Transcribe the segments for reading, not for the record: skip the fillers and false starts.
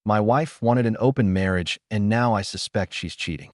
My wife wanted an open marriage, and now I suspect she's cheating.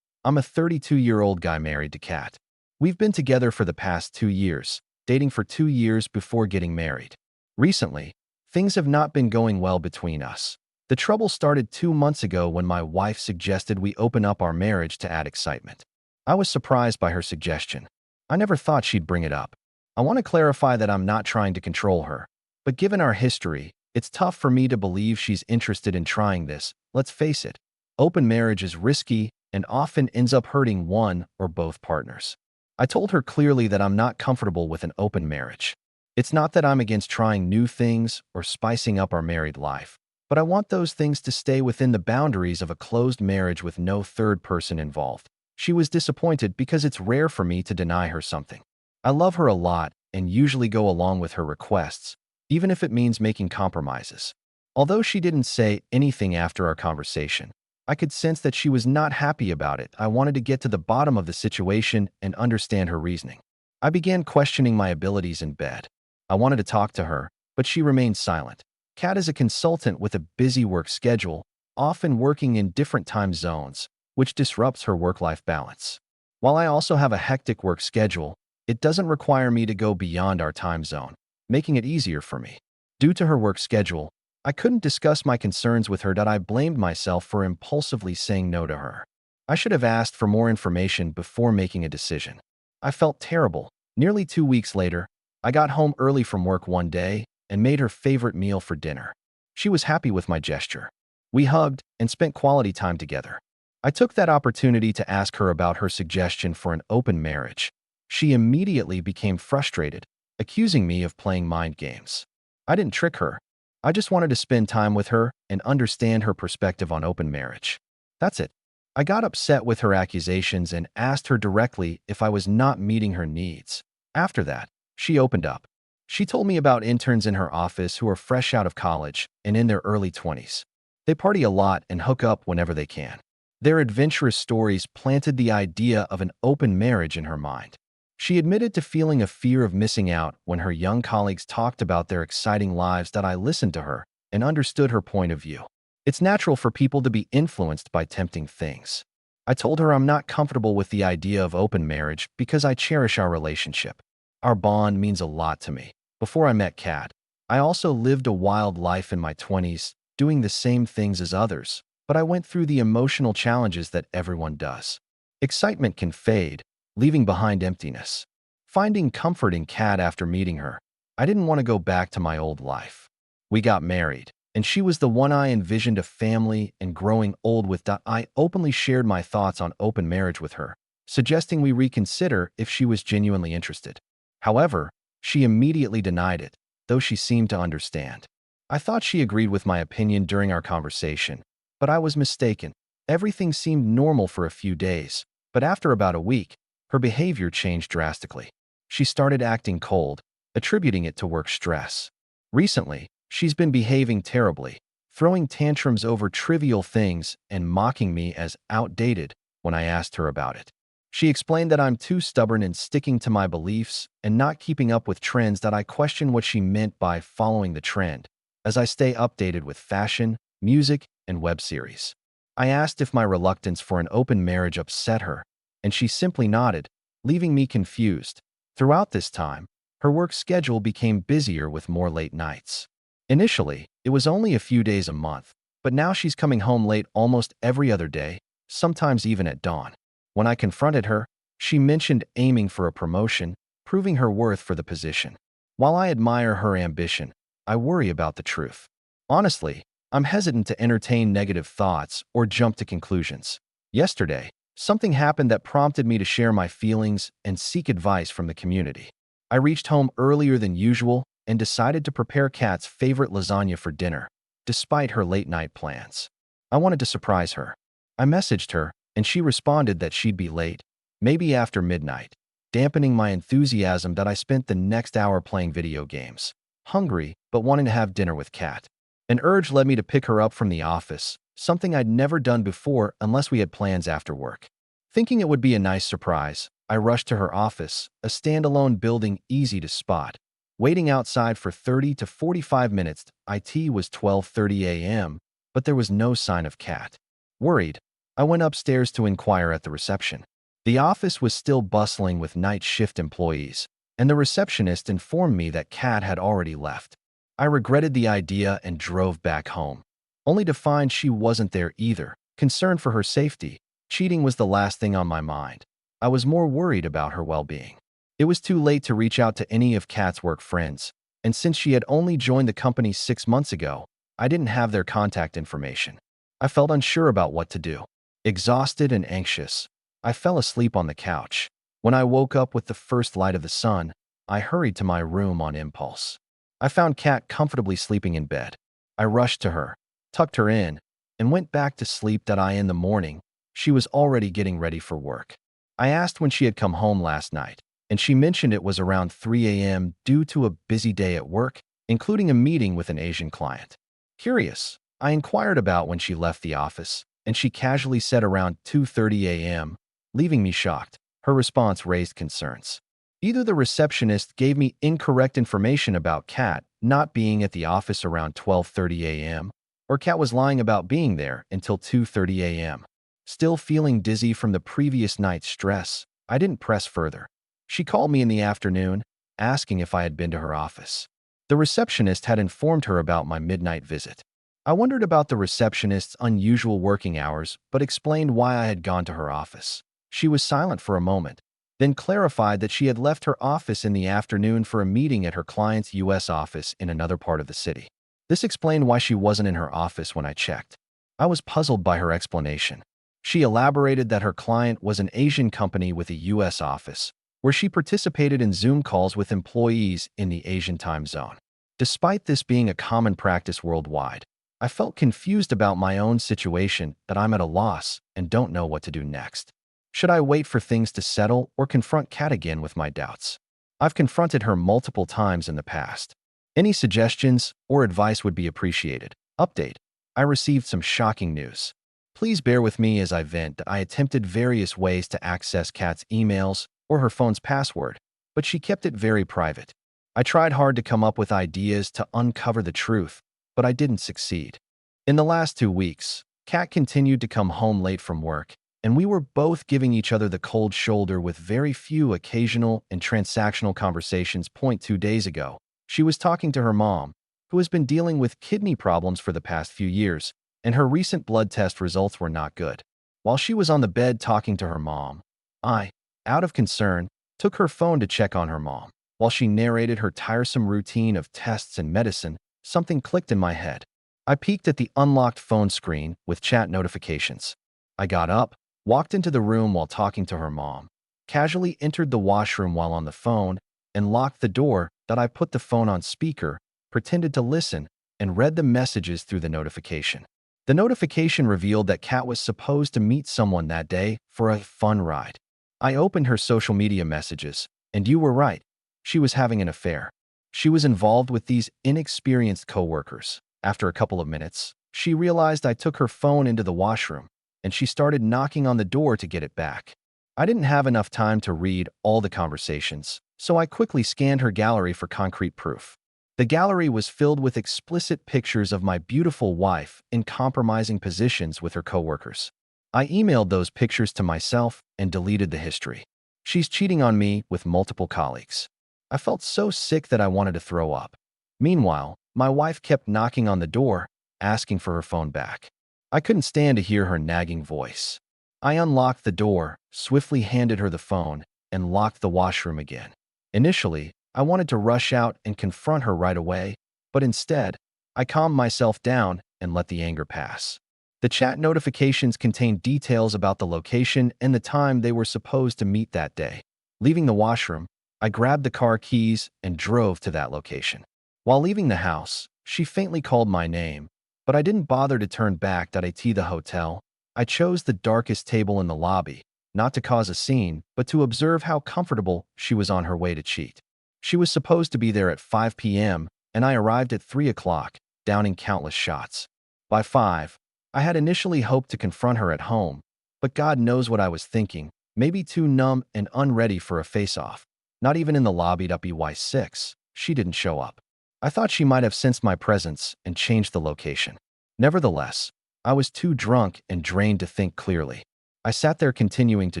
I'm a 32-year-old guy married to Kat. We've been together for the past 2 years, dating for 2 years before getting married. Recently, things have not been going well between us. The trouble started 2 months ago when my wife suggested we open up our marriage to add excitement. I was surprised by her suggestion. I never thought she'd bring it up. I want to clarify that I'm not trying to control her, but given our history, it's tough for me to believe she's interested in trying this. Let's face it, open marriage is risky and often ends up hurting one or both partners. I told her clearly that I'm not comfortable with an open marriage. It's not that I'm against trying new things or spicing up our married life, but I want those things to stay within the boundaries of a closed marriage with no third person involved. She was disappointed because it's rare for me to deny her something. I love her a lot and usually go along with her requests, even if it means making compromises. Although she didn't say anything after our conversation, I could sense that she was not happy about it. I wanted to get to the bottom of the situation and understand her reasoning. I began questioning my abilities in bed. I wanted to talk to her, but she remained silent. Kat is a consultant with a busy work schedule, often working in different time zones, which disrupts her work-life balance. While I also have a hectic work schedule, it doesn't require me to go beyond our time zone, making it easier for me. Due to her work schedule, I couldn't discuss my concerns with her. That I blamed myself for impulsively saying no to her. I should have asked for more information before making a decision. I felt terrible. Nearly 2 weeks later, I got home early from work one day and made her favorite meal for dinner. She was happy with my gesture. We hugged and spent quality time together. I took that opportunity to ask her about her suggestion for an open marriage. She immediately became frustrated, accusing me of playing mind games. I didn't trick her. I just wanted to spend time with her and understand her perspective on open marriage. That's it. I got upset with her accusations and asked her directly if I was not meeting her needs. After that, she opened up. She told me about interns in her office who are fresh out of college and in their early 20s. They party a lot and hook up whenever they can. Their adventurous stories planted the idea of an open marriage in her mind. She admitted to feeling a fear of missing out when her young colleagues talked about their exciting lives. That I listened to her and understood her point of view. It's natural for people to be influenced by tempting things. I told her I'm not comfortable with the idea of open marriage because I cherish our relationship. Our bond means a lot to me. Before I met Kat, I also lived a wild life in my 20s, doing the same things as others, but I went through the emotional challenges that everyone does. Excitement can fade, leaving behind emptiness. Finding comfort in Kat after meeting her, I didn't want to go back to my old life. We got married, and she was the one I envisioned a family and growing old with. I openly shared my thoughts on open marriage with her, suggesting we reconsider if she was genuinely interested. However, she immediately denied it, though she seemed to understand. I thought she agreed with my opinion during our conversation, but I was mistaken. Everything seemed normal for a few days, but after about a week, her behavior changed drastically. She started acting cold, attributing it to work stress. Recently, she's been behaving terribly, throwing tantrums over trivial things and mocking me as outdated when I asked her about it. She explained that I'm too stubborn in sticking to my beliefs and not keeping up with trends. That I question what she meant by following the trend, as I stay updated with fashion, music, and web series. I asked if my reluctance for an open marriage upset her, and she simply nodded, leaving me confused. Throughout this time, her work schedule became busier with more late nights. Initially, it was only a few days a month, but now she's coming home late almost every other day, sometimes even at dawn. When I confronted her, she mentioned aiming for a promotion, proving her worth for the position. While I admire her ambition, I worry about the truth. Honestly, I'm hesitant to entertain negative thoughts or jump to conclusions. Yesterday, something happened that prompted me to share my feelings and seek advice from the community. I reached home earlier than usual and decided to prepare Kat's favorite lasagna for dinner, despite her late-night plans. I wanted to surprise her. I messaged her, and she responded that she'd be late, maybe after midnight, dampening my enthusiasm. That I spent the next hour playing video games, hungry but wanting to have dinner with Kat. An urge led me to pick her up from the office, something I'd never done before unless we had plans after work. Thinking it would be a nice surprise, I rushed to her office, a standalone building easy to spot. Waiting outside for 30 to 45 minutes, it was 12:30 a.m., but there was no sign of Kat. Worried, I went upstairs to inquire at the reception. The office was still bustling with night shift employees, and the receptionist informed me that Kat had already left. I regretted the idea and drove back home, only to find she wasn't there either. Concerned for her safety, cheating was the last thing on my mind. I was more worried about her well-being. It was too late to reach out to any of Kat's work friends, and since she had only joined the company 6 months ago, I didn't have their contact information. I felt unsure about what to do. Exhausted and anxious, I fell asleep on the couch. When I woke up with the first light of the sun, I hurried to my room on impulse. I found Kat comfortably sleeping in bed. I rushed to her, tucked her in, and went back to sleep. In the morning, she was already getting ready for work. I asked when she had come home last night, and she mentioned it was around 3 a.m. due to a busy day at work, including a meeting with an Asian client. Curious, I inquired about when she left the office, and she casually said around 2:30 a.m., leaving me shocked. Her response raised concerns. Either the receptionist gave me incorrect information about Kat not being at the office around 12:30 a.m., or Kat was lying about being there until 2:30 a.m. Still feeling dizzy from the previous night's stress, I didn't press further. She called me in the afternoon, asking if I had been to her office. The receptionist had informed her about my midnight visit. I wondered about the receptionist's unusual working hours, but explained why I had gone to her office. She was silent for a moment, then clarified that she had left her office in the afternoon for a meeting at her client's U.S. office in another part of the city. This explained why she wasn't in her office when I checked. I was puzzled by her explanation. She elaborated that her client was an Asian company with a U.S. office, where she participated in Zoom calls with employees in the Asian time zone. Despite this being a common practice worldwide, I felt confused about my own situation, that I'm at a loss and don't know what to do next. Should I wait for things to settle or confront Kat again with my doubts? I've confronted her multiple times in the past. Any suggestions or advice would be appreciated. Update: I received some shocking news. Please bear with me as I vent that I attempted various ways to access Kat's emails or her phone's password, but she kept it very private. I tried hard to come up with ideas to uncover the truth, but I didn't succeed. In the last 2 weeks, Kat continued to come home late from work, and we were both giving each other the cold shoulder with very few occasional and transactional conversations. 2 days ago, she was talking to her mom, who has been dealing with kidney problems for the past few years, and her recent blood test results were not good. While she was on the bed talking to her mom, I, out of concern, took her phone to check on her mom. While she narrated her tiresome routine of tests and medicine, something clicked in my head. I peeked at the unlocked phone screen with chat notifications. I got up, walked into the room while talking to her mom, casually entered the washroom while on the phone, and locked the door. I put the phone on speaker, pretended to listen, and read the messages through the notification. The notification revealed that Kat was supposed to meet someone that day for a fun ride. I opened her social media messages, and you were right. She was having an affair. She was involved with these inexperienced coworkers. After a couple of minutes, she realized I took her phone into the washroom, and she started knocking on the door to get it back. I didn't have enough time to read all the conversations, so I quickly scanned her gallery for concrete proof. The gallery was filled with explicit pictures of my beautiful wife in compromising positions with her coworkers. I emailed those pictures to myself and deleted the history. She's cheating on me with multiple colleagues. I felt so sick that I wanted to throw up. Meanwhile, my wife kept knocking on the door, asking for her phone back. I couldn't stand to hear her nagging voice. I unlocked the door, swiftly handed her the phone, and locked the washroom again. Initially, I wanted to rush out and confront her right away, but instead, I calmed myself down and let the anger pass. The chat notifications contained details about the location and the time they were supposed to meet that day. Leaving the washroom, I grabbed the car keys and drove to that location. While leaving the house, she faintly called my name, but I didn't bother to turn back. At the hotel, I chose the darkest table in the lobby, not to cause a scene, but to observe how comfortable she was on her way to cheat. She was supposed to be there at 5 p.m., and I arrived at 3 o'clock, downing countless shots. By 5, I had initially hoped to confront her at home, but God knows what I was thinking, maybe too numb and unready for a face-off. Not even in the lobby. By 6, she didn't show up. I thought she might have sensed my presence and changed the location. Nevertheless, I was too drunk and drained to think clearly. I sat there continuing to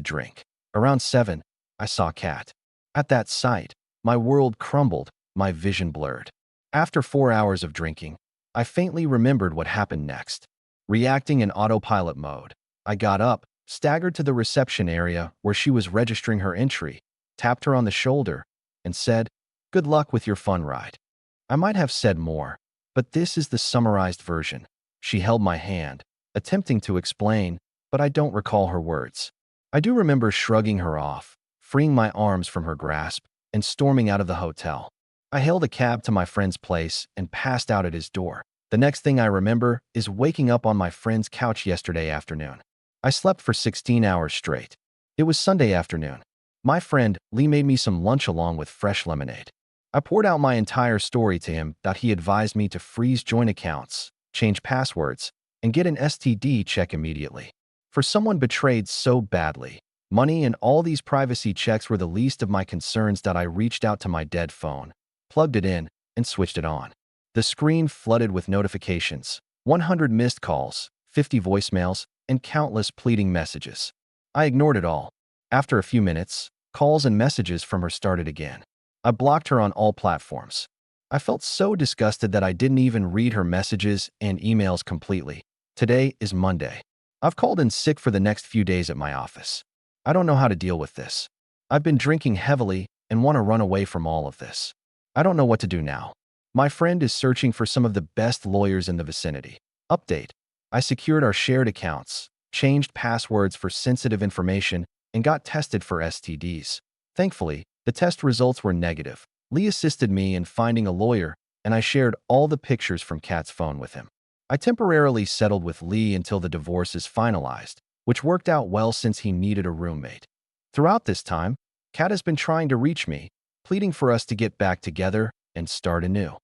drink. Around 7, I saw Kat. At that sight, my world crumbled, my vision blurred. After 4 hours of drinking, I faintly remembered what happened next. Reacting in autopilot mode, I got up, staggered to the reception area where she was registering her entry, tapped her on the shoulder, and said, "Good luck with your fun ride." I might have said more, but this is the summarized version. She held my hand, attempting to explain, but I don't recall her words. I do remember shrugging her off, freeing my arms from her grasp, and storming out of the hotel. I hailed a cab to my friend's place and passed out at his door. The next thing I remember is waking up on my friend's couch yesterday afternoon. I slept for 16 hours straight. It was Sunday afternoon. My friend, Lee, made me some lunch along with fresh lemonade. I poured out my entire story to him that he advised me to freeze joint accounts, change passwords, and get an STD check immediately. For someone betrayed so badly, money and all these privacy checks were the least of my concerns that I reached out to my dead phone, plugged it in, and switched it on. The screen flooded with notifications, 100 missed calls, 50 voicemails, and countless pleading messages. I ignored it all. After a few minutes, calls and messages from her started again. I blocked her on all platforms. I felt so disgusted that I didn't even read her messages and emails completely. Today is Monday. I've called in sick for the next few days at my office. I don't know how to deal with this. I've been drinking heavily and want to run away from all of this. I don't know what to do now. My friend is searching for some of the best lawyers in the vicinity. Update: I secured our shared accounts, changed passwords for sensitive information, and got tested for STDs. Thankfully, the test results were negative. Lee assisted me in finding a lawyer, and I shared all the pictures from Kat's phone with him. I temporarily settled with Lee until the divorce is finalized, which worked out well since he needed a roommate. Throughout this time, Kat has been trying to reach me, pleading for us to get back together and start anew.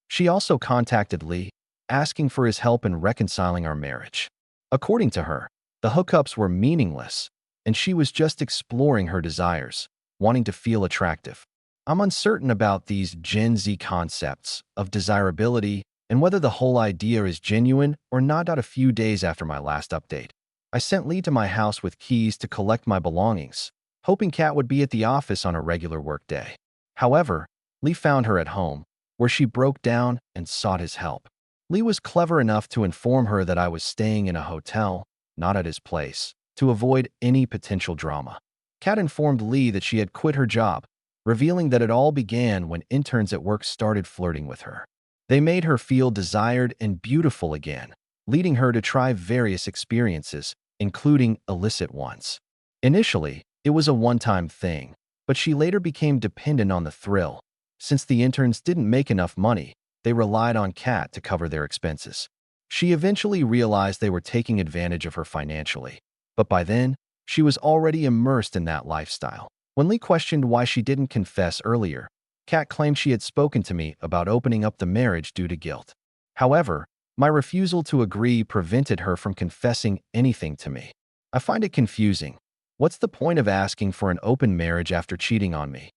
She also contacted Lee, asking for his help in reconciling our marriage. According to her, the hookups were meaningless, and she was just exploring her desires, wanting to feel attractive. I'm uncertain about these Gen Z concepts of desirability and whether the whole idea is genuine or not. A few days after my last update, I sent Lee to my house with keys to collect my belongings, hoping Kat would be at the office on a regular work day. However, Lee found her at home, where she broke down and sought his help. Lee was clever enough to inform her that I was staying in a hotel, not at his place, to avoid any potential drama. Kat informed Lee that she had quit her job, revealing that it all began when interns at work started flirting with her. They made her feel desired and beautiful again, leading her to try various experiences, including illicit ones. Initially, it was a one-time thing, but she later became dependent on the thrill. Since the interns didn't make enough money, they relied on Kat to cover their expenses. She eventually realized they were taking advantage of her financially, but by then, she was already immersed in that lifestyle. When Lee questioned why she didn't confess earlier, Kat claimed she had spoken to me about opening up the marriage due to guilt. However, my refusal to agree prevented her from confessing anything to me. I find it confusing. What's the point of asking for an open marriage after cheating on me?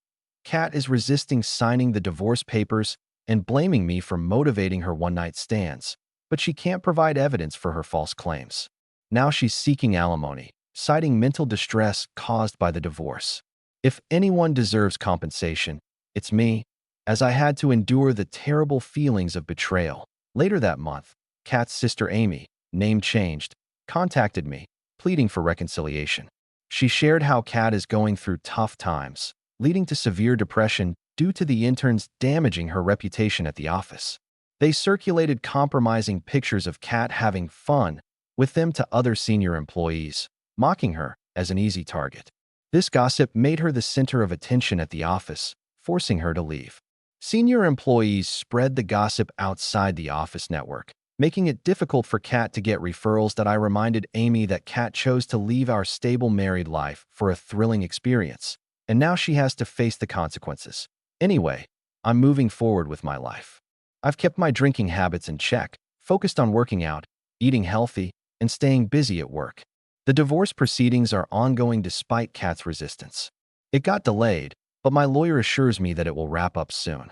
Kat is resisting signing the divorce papers and blaming me for motivating her one-night stands, but she can't provide evidence for her false claims. Now she's seeking alimony, citing mental distress caused by the divorce. If anyone deserves compensation, it's me, as I had to endure the terrible feelings of betrayal. Later that month, Kat's sister Amy, name changed, contacted me, pleading for reconciliation. She shared how Kat is going through tough times, leading to severe depression due to the interns damaging her reputation at the office. They circulated compromising pictures of Kat having fun with them to other senior employees, mocking her as an easy target. This gossip made her the center of attention at the office, forcing her to leave. Senior employees spread the gossip outside the office network, making it difficult for Kat to get referrals. That I reminded Amy that Kat chose to leave our stable married life for a thrilling experience, and now she has to face the consequences. Anyway, I'm moving forward with my life. I've kept my drinking habits in check, focused on working out, eating healthy, and staying busy at work. The divorce proceedings are ongoing despite Kat's resistance. It got delayed, but my lawyer assures me that it will wrap up soon.